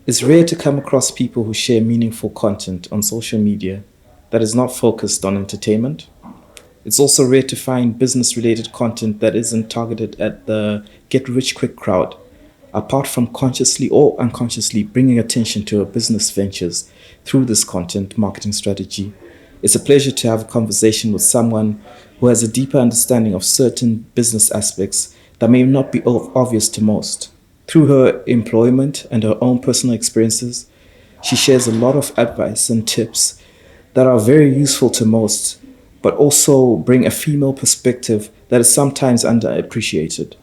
It's rare to come across people who share meaningful content on social media that is not focused on entertainment. It's also rare to find business related content that isn't targeted at the get rich quick crowd. Apart from consciously or unconsciously bringing attention to our business ventures through this content marketing strategy, it's a pleasure to have a conversation with someone who has a deeper understanding of certain business aspects that may not be obvious to most. Through her employment and her own personal experiences, she shares a lot of advice and tips that are very useful to most, but also bring a female perspective that is sometimes underappreciated.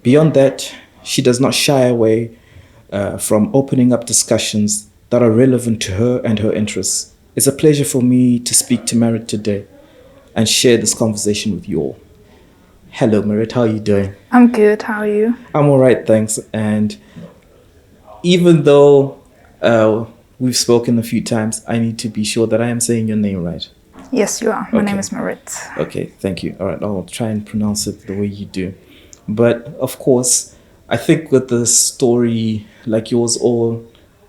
Beyond that, she does not shy away from opening up discussions that are relevant to her and her interests. It's a pleasure for me to speak to Maritt today and share this conversation with you all. Hello, Maritt. How are you doing? I'm good. How are you? I'm all right, thanks. And even though we've spoken a few times, I need to be sure that I am saying your name right. Yes, you are. My Okay. name is Maritt. Okay, thank you. All right, I'll try and pronounce it the way you do. But of course, I think with the story like yours, or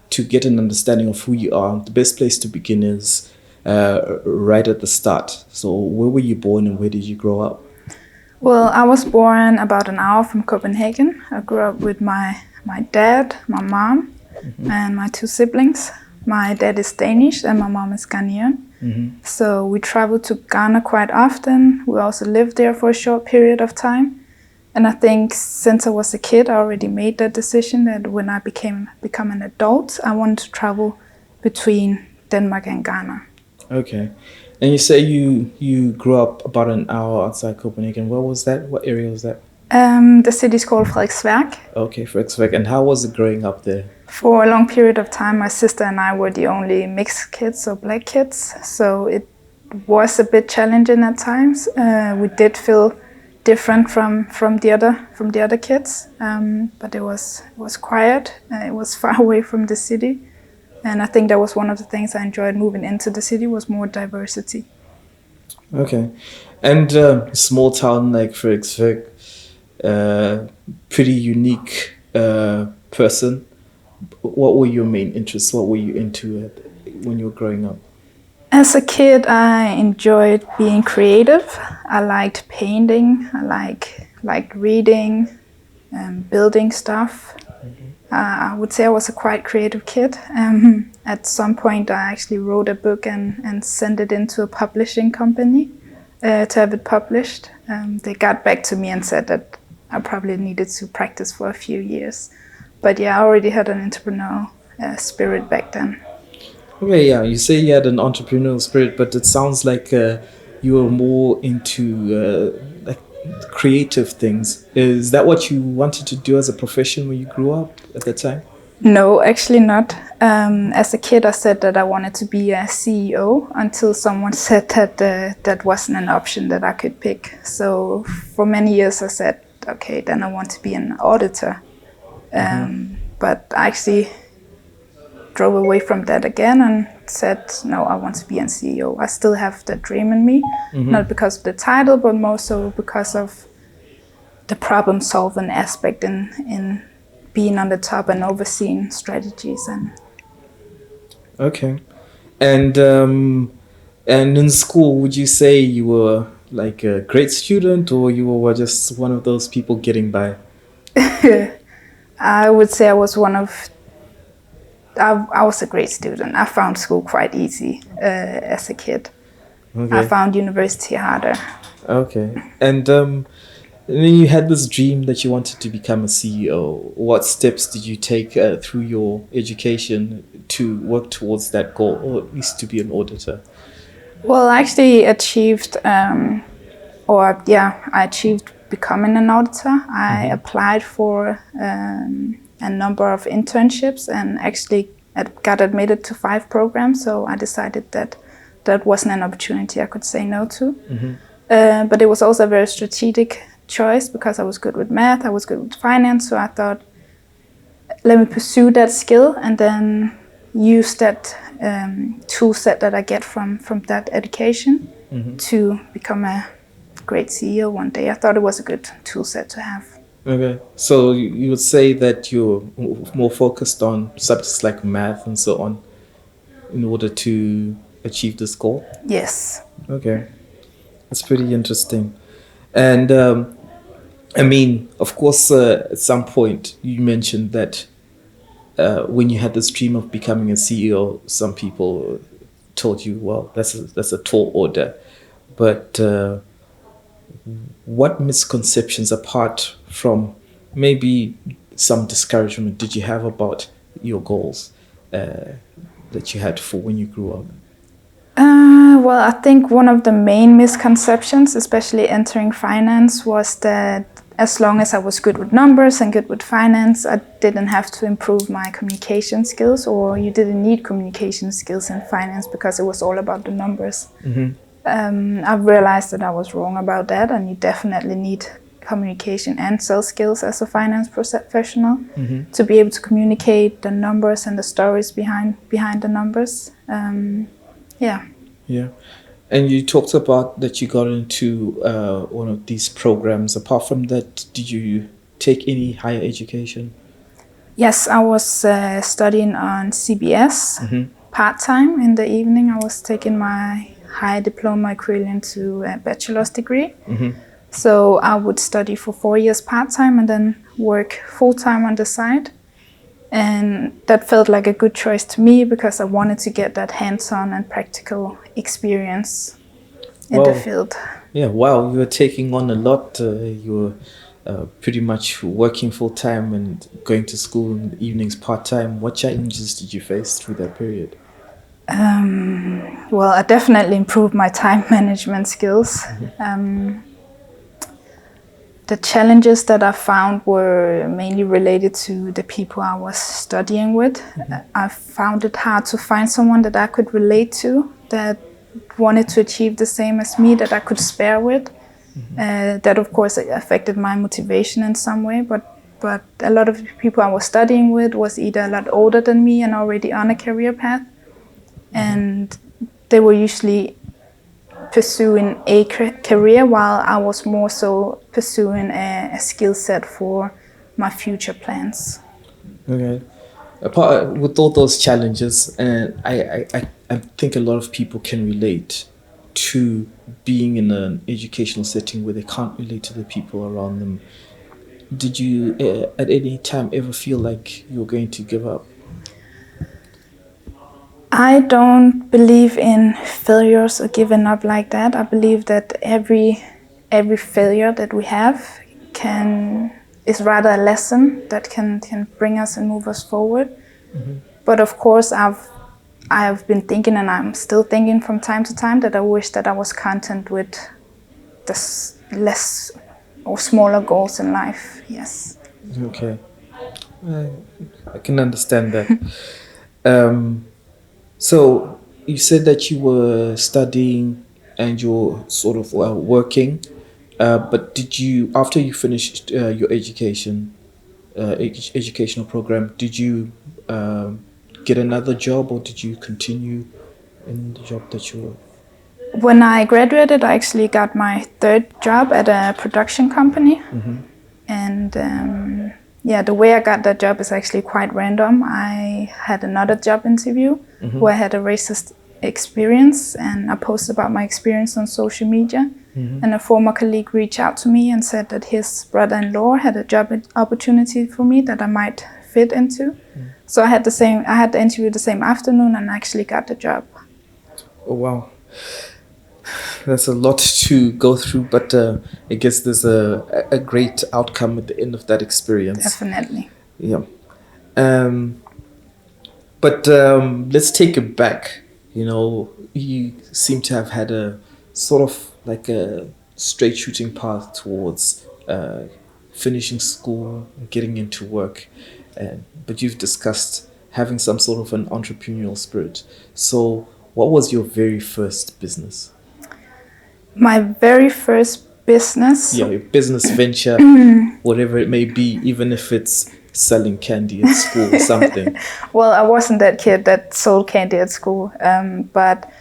to get an understanding of who you are, the best place to begin is right at the start. So, where were you born and where did you grow up? Well, I was born about an hour from Copenhagen. I grew up with my dad, my mom, and my two siblings. My dad is Danish and my mom is Ghanaian. So we traveled to Ghana quite often. We also lived there for a short period of time. And I think since I was a kid, I already made that decision that when I become an adult, I wanted to travel between Denmark and Ghana. Okay. And you say you grew up about an hour outside Copenhagen. Where was that? What area was that? The city is called Frederiksværk. Okay, Frederiksværk. And how was it growing up there? For a long period of time, my sister and I were the only mixed kids, so black kids. So it was a bit challenging at times. We did feel different from the other kids, but it was quiet. It was far away from the city, and I think that was one of the things I enjoyed moving into the city was more diversity. Okay, and small town like Frederiksværk, pretty unique person. What were your main interests? What were you into when you were growing up? As a kid, I enjoyed being creative. I liked painting. I liked reading, building stuff. I would say I was a quite creative kid. At some point, I actually wrote a book and sent it into a publishing company to have it published. They got back to me and said that I probably needed to practice for a few years. But yeah, I already had an entrepreneurial spirit back then. Okay, yeah, you say you had an entrepreneurial spirit, but it sounds like you were more into like creative things. Is that what you wanted to do as a profession when you grew up at that time? No, actually not. As a kid, I said that I wanted to be a CEO until someone said that that wasn't an option that I could pick. So for many years I said, okay, then I want to be an auditor. But I actually drove away from that again and said, no, I want to be a CEO. I still have that dream in me, not because of the title, but more so because of the problem-solving aspect in being on the top and overseeing strategies. Okay, and in school, would you say you were like a great student, or you were just one of those people getting by? I would say I was I was a great student. I found school quite easy as a kid. Okay. I found university harder. Okay, and then you had this dream that you wanted to become a CEO. What steps did you take through your education to work towards that goal, or at least to be an auditor? Well, I actually achieved, I achieved becoming an auditor. I applied for a number of internships and actually got admitted to 5 programs. So I decided that that wasn't an opportunity I could say no to. But it was also a very strategic choice because I was good with math, I was good with finance. So I thought, let me pursue that skill and then use that tool set that I get from that education to become a great CEO one day. I thought it was a good tool set to have. Okay. So you would say that you're more focused on subjects like math and so on in order to achieve this goal? Yes. Okay. That's pretty interesting. And I mean, of course, at some point you mentioned that when you had this dream of becoming a CEO, some people told you, well, that's a tall order. But what misconceptions, apart from maybe some discouragement, did you have about your goals that you had for when you grew up? Well, I think one of the main misconceptions, especially entering finance, was that as long as I was good with numbers and good with finance, I didn't have to improve my communication skills, or you didn't need communication skills in finance because it was all about the numbers. I've realized that I was wrong about that, and you definitely need communication and sales skills as a finance professional to be able to communicate the numbers and the stories behind the numbers. Yeah. And you talked about that you got into one of these programs. Apart from that, did you take any higher education? Yes, I was studying on CBS part-time in the evening. I was taking my high diploma equivalent to a bachelor's degree. So I would study for 4 years part-time and then work full-time on the side. And that felt like a good choice to me because I wanted to get that hands-on and practical experience in the field. Yeah, wow, you were taking on a lot. You were pretty much working full-time and going to school in the evenings part-time. What challenges did you face through that period? Well, I definitely improved my time management skills. The challenges that I found were mainly related to the people I was studying with. I found it hard to find someone that I could relate to, that wanted to achieve the same as me, that I could spare with. That, of course, affected my motivation in some way, but a lot of the people I was studying with was either a lot older than me and already on a career path, and they were usually pursuing a career while I was more so pursuing a skill set for my future plans. Okay. Apart with all those challenges, and I think a lot of people can relate to being in an educational setting where they can't relate to the people around them. Did you at any time ever feel like you were going to give up? I don't believe in failures or giving up like that. I believe that every failure that we have is rather a lesson that can bring us and move us forward. But of course, I've been thinking, and I'm still thinking from time to time, that I wish that I was content with the less or smaller goals in life. Yes. Okay, I can understand that. So you said that you were studying and you're sort of working, but did you, after you finished your educational program, did you get another job, or did you continue in the job that you were? When I graduated, I actually got my third job at a production company. And the way I got that job is actually quite random. I had another job interview where I had a racist experience, and I posted about my experience on social media. And a former colleague reached out to me and said that his brother-in-law had a job opportunity for me that I might fit into. So I had the interview the same afternoon and actually got the job. Oh wow, that's a lot to go through, but I guess there's a great outcome at the end of that experience. Definitely. Yeah. But let's take it back. You know, you seem to have had a sort of like a straight shooting path towards finishing school and getting into work. But you've discussed having some sort of an entrepreneurial spirit. So what was your very first business? My very first business? Yeah, your business venture, whatever it may be, even if it's selling candy at school or something. Well, I wasn't that kid that sold candy at school, but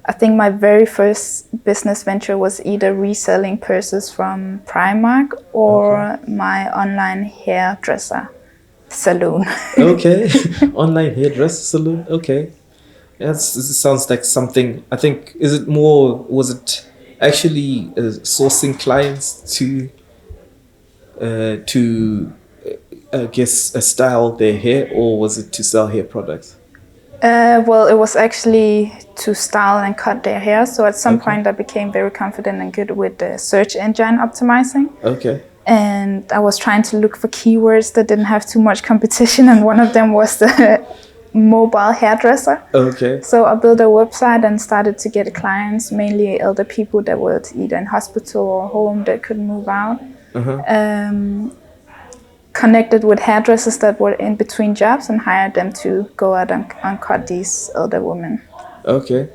I think my very first business venture was either reselling purses from Primark or my online hairdresser salon. Okay. Online hairdresser salon. Okay. Yes, it sounds like something. I think, was it actually sourcing clients to I guess, style their hair, or was it to sell hair products? Well, it was actually to style and cut their hair. So at some Okay. point I became very confident and good with the search engine optimizing. Okay. And I was trying to look for keywords that didn't have too much competition, and one of them was the mobile hairdresser. Okay. So I built a website and started to get clients, mainly elder people that were either in hospital or home that couldn't move out. Connected with hairdressers that were in between jobs and hired them to go out and cut these elder women. Okay.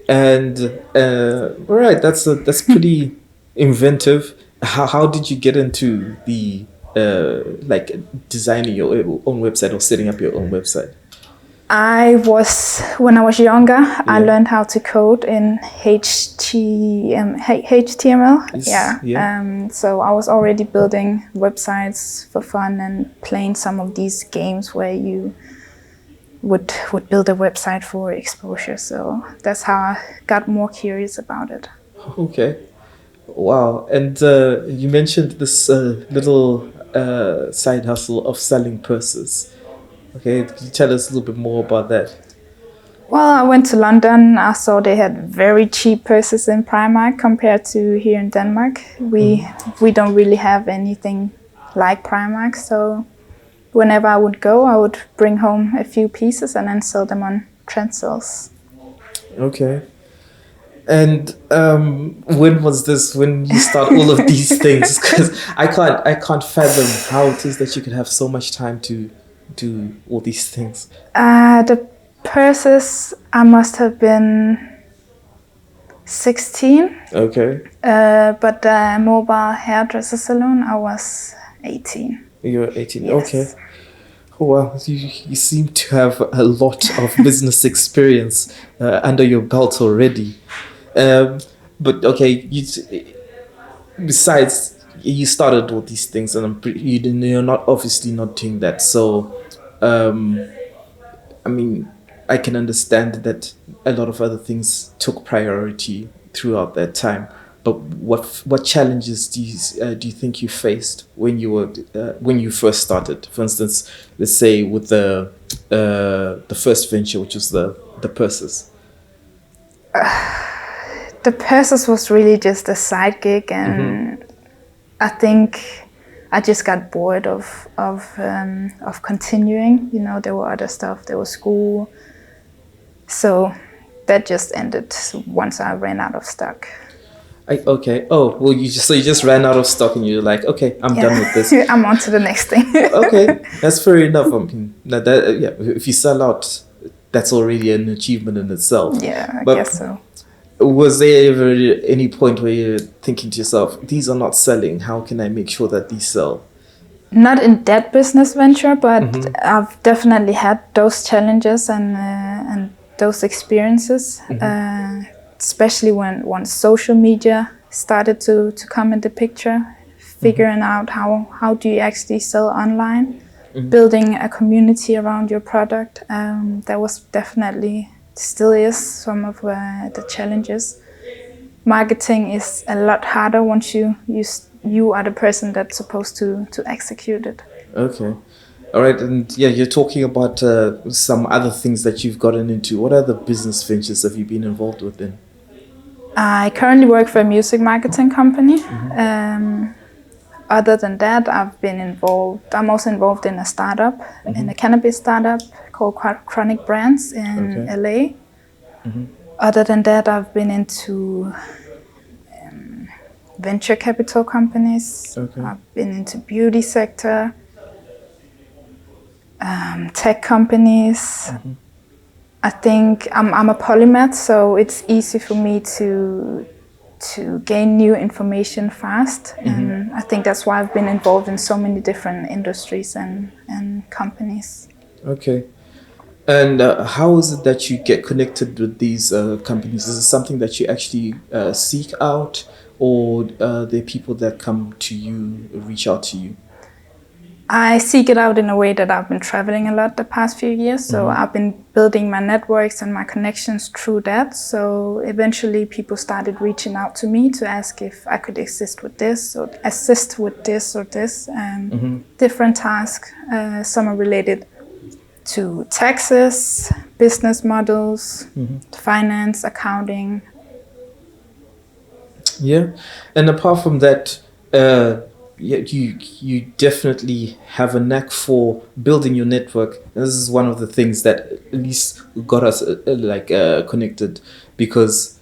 And all right, that's pretty inventive. How did you get into the like designing your own website or setting up your own website? When I was younger, I learned how to code in HTML. Yeah. So I was already building websites for fun and playing some of these games where you would build a website for exposure. So that's how I got more curious about it. Okay. Wow. And you mentioned this little side hustle of selling purses. Okay, can you tell us a little bit more about that? Well, I went to London. I saw they had very cheap purses in Primark compared to here in Denmark. We don't really have anything like Primark, so whenever I would go, I would bring home a few pieces and then sell them on trend sales. Okay. And when was this? When you start all of these things? Because I can't fathom how it is that you could have so much time to do all these things. The purses, I must have been 16. Okay. But the mobile hairdresser salon, I was 18. You're 18. Yes. Okay. Oh, wow, you seem to have a lot of business experience under your belt already. But okay, besides you started all these things, and you're not obviously not doing that. So, I mean, I can understand that a lot of other things took priority throughout that time. But what challenges do you think you faced when you first started? For instance, let's say with the first venture, which was the purses. The purses was really just a side gig, and I think I just got bored of continuing. You know, there were other stuff. There was school, so that just ended once I ran out of stock. Okay. Oh, well, you just ran out of stock, and you're like, okay, I'm done with this. I'm on to the next thing. Okay, that's fair enough. I mean, if you sell out, that's already an achievement in itself. Yeah, I guess so. Was there ever any point where you're thinking to yourself, these are not selling, how can I make sure that these sell? Not in that business venture, but I've definitely had those challenges and those experiences, especially when social media started to come in the picture, figuring out how do you actually sell online, building a community around your product. That was definitely, still is, some of the challenges. Marketing is a lot harder once you are the person that's supposed to execute it. Okay. All right. And yeah, you're talking about some other things that you've gotten into. What other business ventures have you been involved with in? I currently work for a music marketing company. Other than that, I'm also involved in a startup, in a cannabis startup called Chronic Brands in LA. Other than that, I've been into venture capital companies. I've been into beauty sector, tech companies. I think I'm a polymath, so it's easy for me to gain new information fast. And I think that's why I've been involved in so many different industries and companies. Okay. And how is it that you get connected with these companies? Is it something that you actually seek out, or they're people that come to you, reach out to you? I seek it out in a way that I've been traveling a lot the past few years. So I've been building my networks and my connections through that. So eventually people started reaching out to me to ask if I could assist with this or this, different tasks. Some are related to taxes, business models, finance, accounting. Yeah, and apart from that, yeah, you definitely have a knack for building your network. And this is one of the things that at least got us connected, because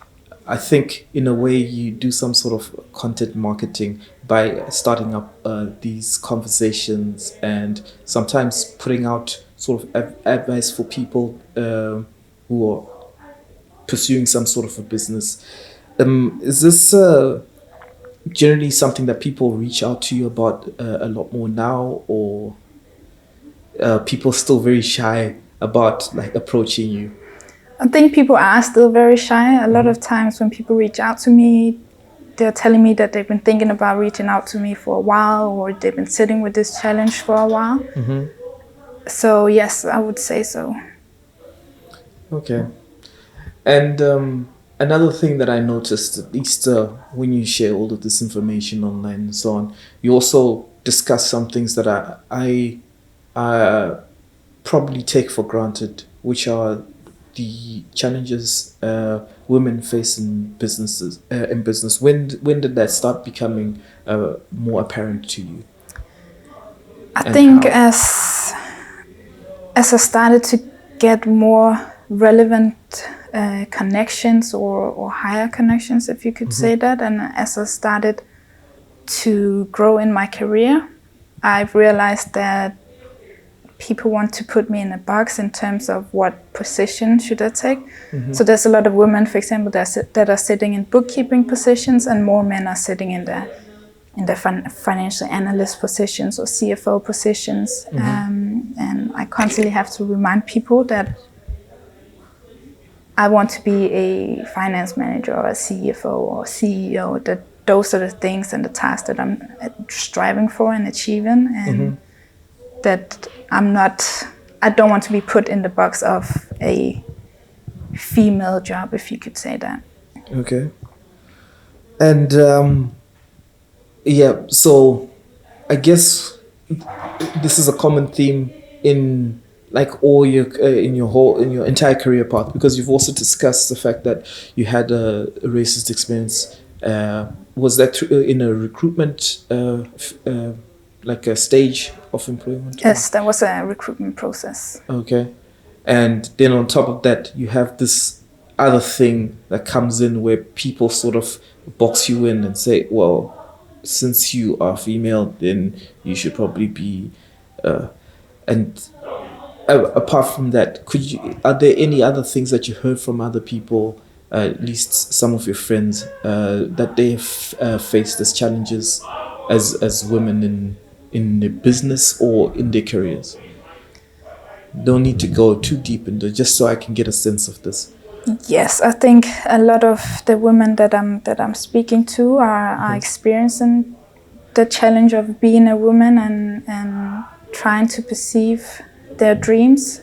I think in a way you do some sort of content marketing by starting up these conversations and sometimes putting out sort of advice for people who are pursuing some sort of a business. Is this generally something that people reach out to you about a lot more now, or people still very shy about like approaching you? I think people are still very shy. A lot of times when people reach out to me, they're telling me that they've been thinking about reaching out to me for a while, or they've been sitting with this challenge for a while. So yes, I would say so. Okay. And another thing that I noticed, at least when you share all of this information online and so on, you also discuss some things that I probably take for granted, which are the challenges women face in businesses in business. When did that start becoming more apparent to you? I And think how? as I started to get more relevant connections or higher connections, if you could say that, and as I started to grow in my career, I've realized that people want to put me in a box in terms of what position should I take. So there's a lot of women, for example, that are sitting in bookkeeping positions, and more men are sitting in the financial analyst positions or CFO positions. And I constantly have to remind people that I want to be a finance manager or a CFO or CEO, that those are the things and the tasks that I'm striving for and achieving, and that I don't want to be put in the box of a female job, if you could say that. Okay. And yeah, so I guess this is a common theme in like all your in your entire career path, because you've also discussed the fact that you had a racist experience. Was that in a recruitment like a stage of employment? Yes, that was a recruitment process. Okay. And then on top of that, you have this other thing that comes in where people sort of box you in and say, well, since you are female, then you should probably be. And apart from that, are there any other things that you heard from other people, at least some of your friends, that they have faced as challenges as women in their business or in their careers? Don't need to go too deep into it, just so I can get a sense of this. Yes, I think a lot of the women that I'm speaking to are experiencing the challenge of being a woman and trying to perceive their dreams.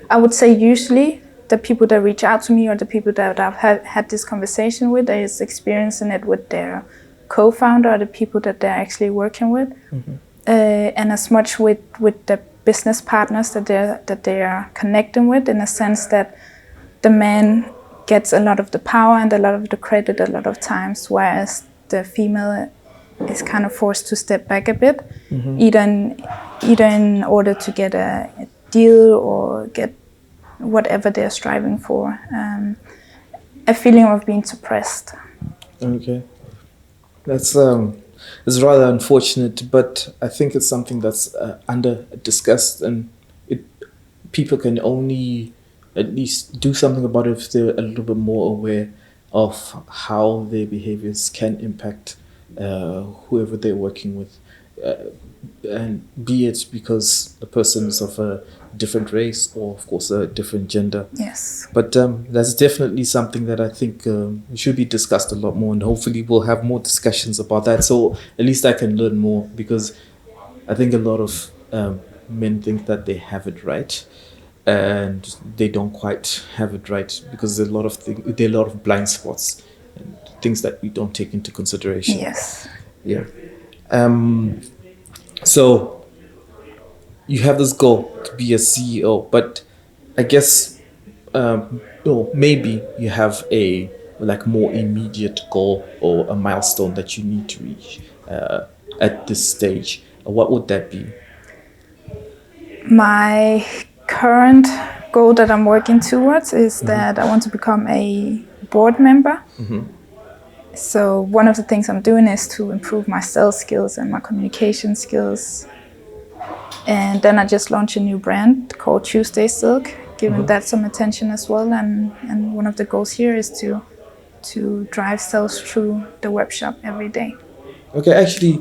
I would say usually the people that reach out to me, or the people that I've had this conversation with, is experiencing it with their co-founder or the people that they're actually working with, and as much with the business partners that they are connecting with, in a sense that the man gets a lot of the power and a lot of the credit a lot of times, whereas the female is kind of forced to step back a bit, either in order to get a deal or get whatever they're striving for. A feeling of being suppressed. Okay. That's it's rather unfortunate, but I think it's something that's under discussed, and people can only at least do something about it if they're a little bit more aware of how their behaviors can impact whoever they're working with, and be it because the person is of a different race or, of course, a different gender. Yes. But that's definitely something that I think should be discussed a lot more, and hopefully we'll have more discussions about that. So at least I can learn more, because I think a lot of men think that they have it right, and they don't quite have it right, because there are a lot of blind spots and things that we don't take into consideration. Yes. Yeah. So you have this goal to be a CEO, but I guess maybe you have a more immediate goal or a milestone that you need to reach at this stage. What would that be? My current goal that I'm working towards is that I want to become a board member. So one of the things I'm doing is to improve my sales skills and my communication skills. And then I just launched a new brand called Tuesday Silk, giving that some attention as well. And one of the goals here is to drive sales through the web shop every day. Okay, actually,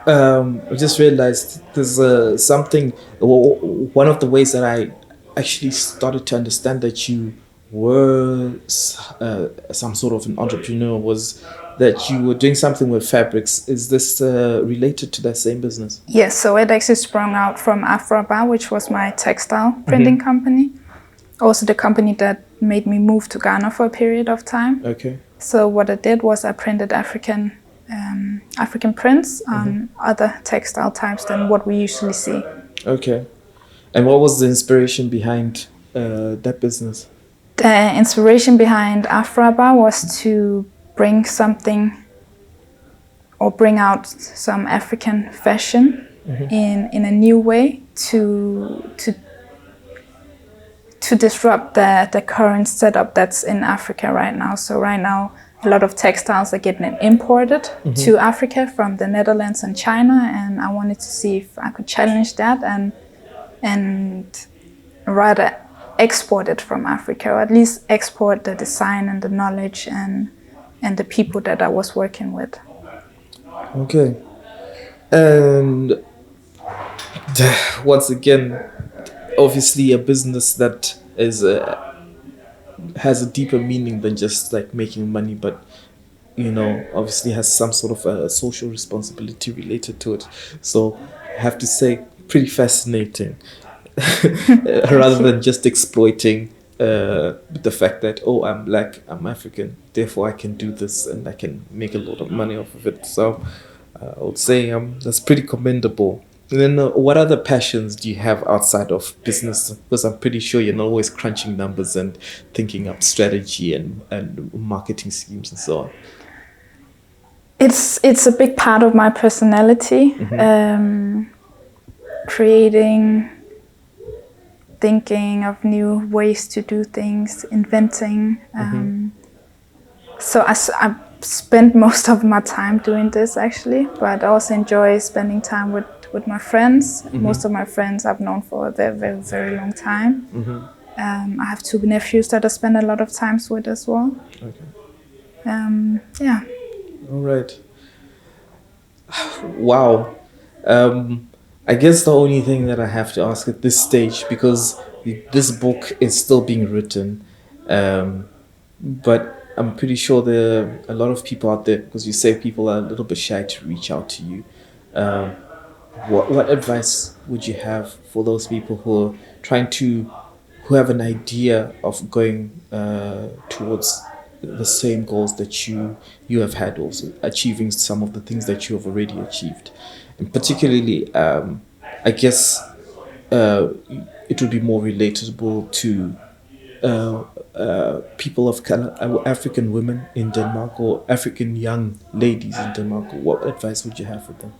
I just realized there's something. One of the ways that I actually started to understand that you were some sort of an entrepreneur was that you were doing something with fabrics. Is this related to that same business? Yes, so it actually sprung out from Afrourban, which was my textile printing company. Also the company that made me move to Ghana for a period of time. Okay. So what I did was I printed African prints on other textile types than what we usually see. Okay. And what was the inspiration behind that business? The inspiration behind Afrourban was to bring out some African fashion in a new way to disrupt the current setup that's in Africa right now. So right now, a lot of textiles are getting imported to Africa from the Netherlands and China, and I wanted to see if I could challenge that and rather export it from Africa, or at least export the design and the knowledge and the people that I was working with. Okay. And once again, obviously a business that is has a deeper meaning than just like making money, but obviously has some sort of a social responsibility related to it. So I have to say, pretty fascinating. Rather than just exploiting the fact that, oh, I'm black, I'm African, therefore I can do this and I can make a lot of money off of it. So I would say that's pretty commendable. And then what other passions do you have outside of business? Because I'm pretty sure you're not always crunching numbers and thinking up strategy and marketing schemes and so on. It's a big part of my personality. Creating, thinking of new ways to do things, inventing. So I spend most of my time doing this actually, but I also enjoy spending time with my friends. Most of my friends I've known for a very, very, very long time. I have 2 nephews that I spend a lot of time with as well. Okay. Yeah. All right. Wow. I guess the only thing that I have to ask at this stage, because this book is still being written, but I'm pretty sure there are a lot of people out there, because you say people are a little bit shy to reach out to you. What advice would you have for those people who have an idea of going towards the same goals that you have had, also achieving some of the things that you have already achieved? And particularly, I guess it would be more relatable to people of color, African women in Denmark, or African young ladies in Denmark. What advice would you have for them?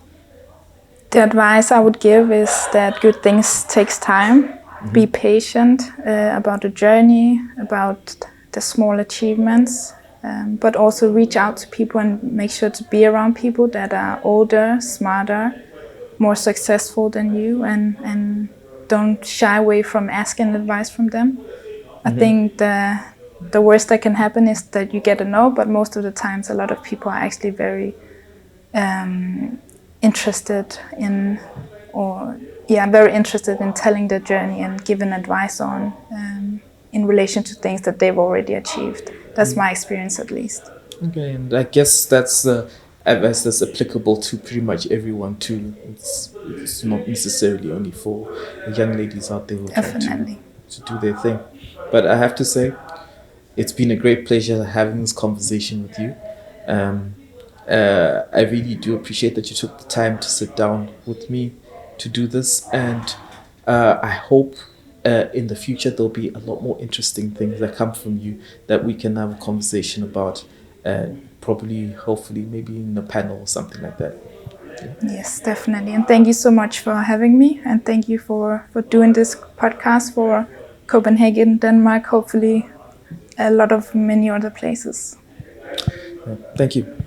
The advice I would give is that good things takes time. Be patient about the journey, about the small achievements, but also reach out to people and make sure to be around people that are older, smarter, more successful than you, and don't shy away from asking advice from them. I think the worst that can happen is that you get a no, but most of the times a lot of people are actually very interested in or yeah, I'm very interested in telling their journey and giving advice on in relation to things that they've already achieved. That's my experience, at least. Okay, and I guess that's advice that's applicable to pretty much everyone too. It's not necessarily only for young ladies out there who are trying Definitely. to do their thing. But I have to say, it's been a great pleasure having this conversation with you. I really do appreciate that you took the time to sit down with me to do this, and I hope in the future there'll be a lot more interesting things that come from you that we can have a conversation about, probably, hopefully, maybe in a panel or something like that. Yes, definitely. And thank you so much for having me. And thank you for doing this podcast for Copenhagen, Denmark, hopefully a lot of many other places. Thank you.